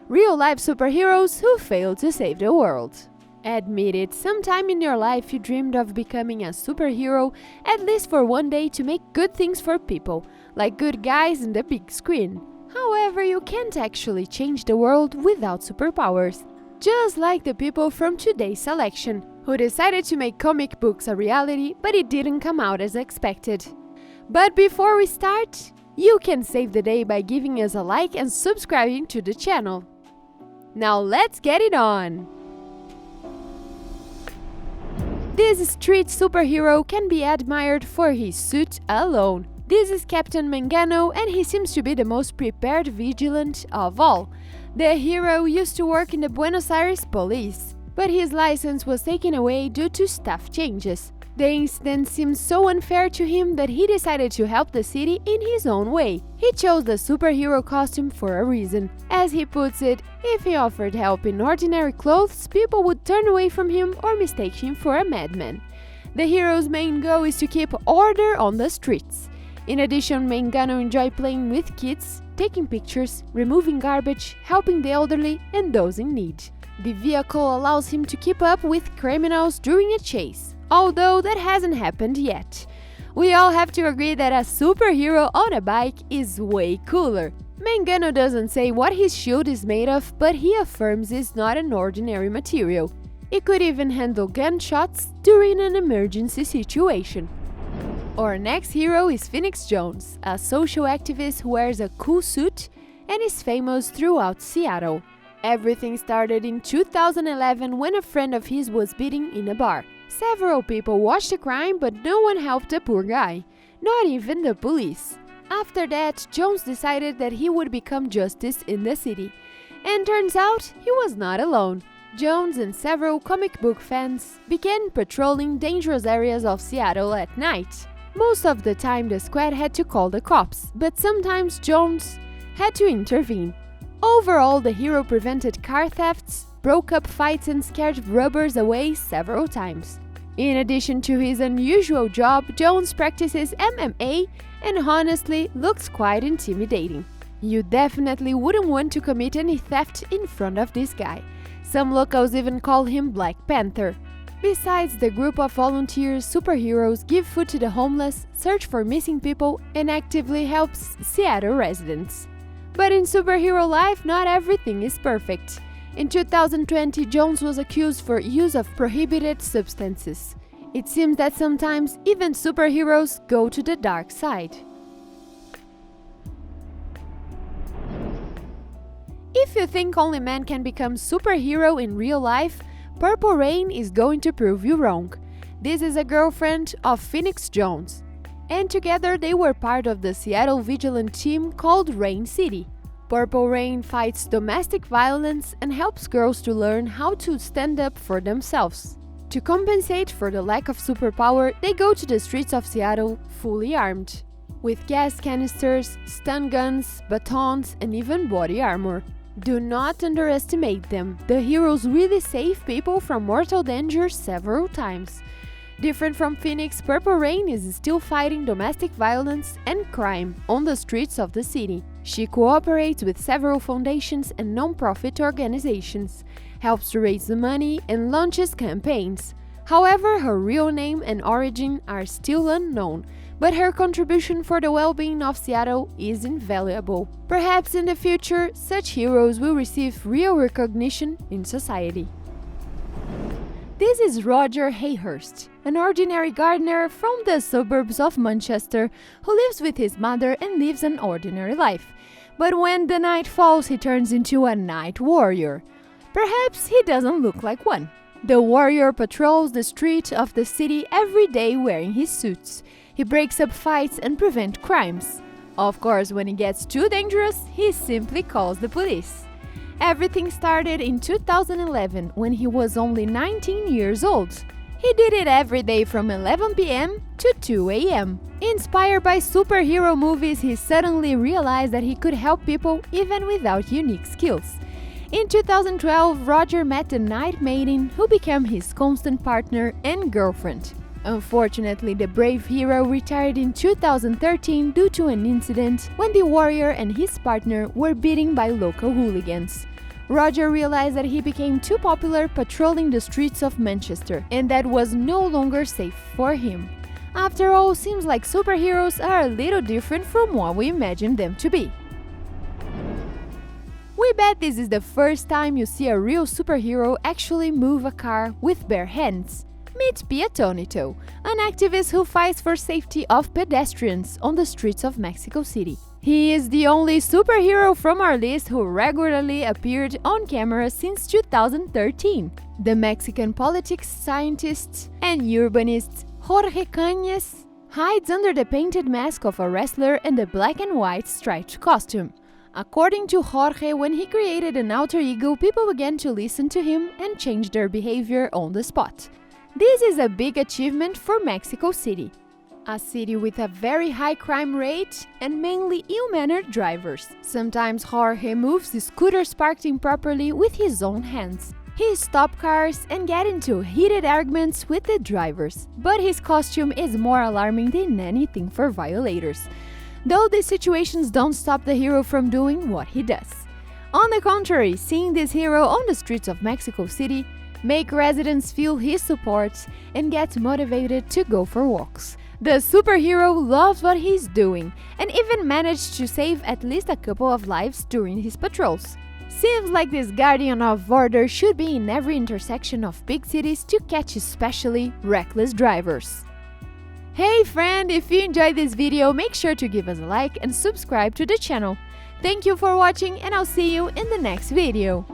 real-life superheroes who failed to save the world. Admit it, sometime in your life you dreamed of becoming a superhero, at least for one day, to make good things for people, like good guys in the big screen. However, you can't actually change the world without superpowers. Just like the people from today's selection, who decided to make comic books a reality, but it didn't come out as expected. But before we start, you can save the day by giving us a like and subscribing to the channel. Now let's get it on! This street superhero can be admired for his suit alone. This is Captain Mangano, and he seems to be the most prepared vigilant of all. The hero used to work in the Buenos Aires police, but his license was taken away due to staff changes. The incident seemed so unfair to him that he decided to help the city in his own way. He chose the superhero costume for a reason. As he puts it, if he offered help in ordinary clothes, people would turn away from him or mistake him for a madman. The hero's main goal is to keep order on the streets. In addition, Mangano enjoys playing with kids, taking pictures, removing garbage, helping the elderly and those in need. The vehicle allows him to keep up with criminals during a chase, although that hasn't happened yet. We all have to agree that a superhero on a bike is way cooler. Mangano doesn't say what his shield is made of, but he affirms it's not an ordinary material. It could even handle gunshots during an emergency situation. Our next hero is Phoenix Jones, a social activist who wears a cool suit and is famous throughout Seattle. Everything started in 2011 when a friend of his was beaten in a bar. Several people watched the crime, but no one helped the poor guy, not even the police. After that, Jones decided that he would become justice in the city. And turns out, he was not alone. Jones and several comic book fans began patrolling dangerous areas of Seattle at night. Most of the time, the squad had to call the cops, but sometimes Jones had to intervene. Overall, the hero prevented car thefts, broke up fights and scared robbers away several times. In addition to his unusual job, Jones practices MMA and honestly looks quite intimidating. You definitely wouldn't want to commit any theft in front of this guy. Some locals even call him Black Panther. Besides the group of volunteers, superheroes give food to the homeless, search for missing people, and actively helps Seattle residents. But in superhero life, not everything is perfect. In 2020, Jones was accused for use of prohibited substances. It seems that sometimes even superheroes go to the dark side. If you think only men can become superhero in real life, Purple Rain is going to prove you wrong. This is a girlfriend of Phoenix Jones, and together they were part of the Seattle Vigilant team called Rain City. Purple Rain fights domestic violence and helps girls to learn how to stand up for themselves. To compensate for the lack of superpower, they go to the streets of Seattle fully armed, with gas canisters, stun guns, batons, and even body armor. Do not underestimate them. The heroes really save people from mortal danger several times. Different from Phoenix, Purple Rain is still fighting domestic violence and crime on the streets of the city. She cooperates with several foundations and non-profit organizations, helps to raise the money, and launches campaigns. However, her real name and origin are still unknown, but her contribution for the well-being of Seattle is invaluable. Perhaps in the future, such heroes will receive real recognition in society. This is Roger Hayhurst, an ordinary gardener from the suburbs of Manchester who lives with his mother and lives an ordinary life. But when the night falls, he turns into a night warrior. Perhaps he doesn't look like one. The warrior patrols the street of the city every day wearing his suits. He breaks up fights and prevents crimes. Of course, when it gets too dangerous, he simply calls the police. Everything started in 2011 when he was only 19 years old. He did it every day from 11 p.m. to 2 a.m. Inspired by superhero movies, he suddenly realized that he could help people even without unique skills. In 2012, Roger met a night maiden who became his constant partner and girlfriend. Unfortunately, the brave hero retired in 2013 due to an incident when the warrior and his partner were beaten by local hooligans. Roger realized that he became too popular patrolling the streets of Manchester, and that was no longer safe for him. After all, seems like superheroes are a little different from what we imagined them to be. We bet this is the first time you see a real superhero actually move a car with bare hands. Meet Pia Tonito, an activist who fights for safety of pedestrians on the streets of Mexico City. He is the only superhero from our list who regularly appeared on camera since 2013. The Mexican politics scientist and urbanist Jorge Cañas hides under the painted mask of a wrestler and a black and white striped costume. According to Jorge, when he created an alter ego, people began to listen to him and change their behavior on the spot. This is a big achievement for Mexico City, a city with a very high crime rate and mainly ill-mannered drivers. Sometimes Jorge moves the scooters parked improperly with his own hands. He stops cars and gets into heated arguments with the drivers, but his costume is more alarming than anything for violators. Though these situations don't stop the hero from doing what he does. On the contrary, seeing this hero on the streets of Mexico City make residents feel his support and get motivated to go for walks. The superhero loves what he's doing and even managed to save at least a couple of lives during his patrols. Seems like this guardian of order should be in every intersection of big cities to catch especially reckless drivers. Hey friend, if you enjoyed this video, make sure to give us a like and subscribe to the channel. Thank you for watching and I'll see you in the next video.